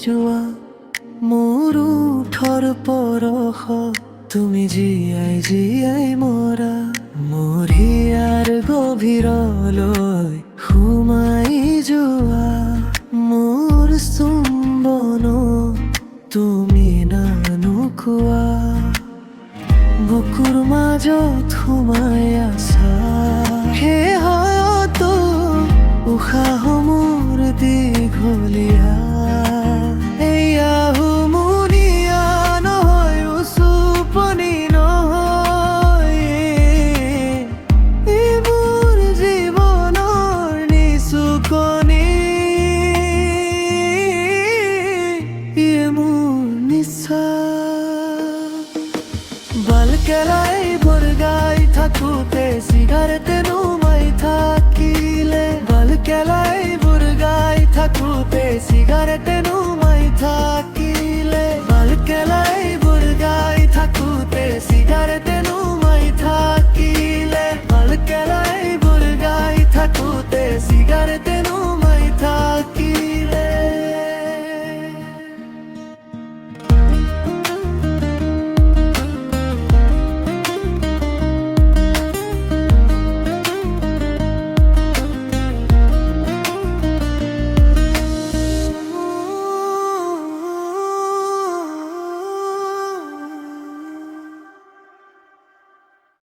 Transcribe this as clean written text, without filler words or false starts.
যোৱা মোৰ ওঠৰ পৰশ তুমি জীয়াই জীয়াই মৰা মোৰ হিয়াৰ গভীৰলৈ সোমাই যোৱা মোৰ চুম্বন তুমি নানুকোৱা বুকুৰ মাজত সোমাই আছা সেই হয়তো উশাহ মোৰ দীঘলীয়া এয়া হুমুনিয়া নহয় উচুপনি নহয় এই মোৰ জীৱনৰ নিচুকনি মোৰ নিচা বালকেলাই বৰগাই থাকোঁতে চিগাৰেট নুমাই থাকিলে বালকেলাই বৰগাই থাকোঁতে চিগাৰেট নুমাই থাক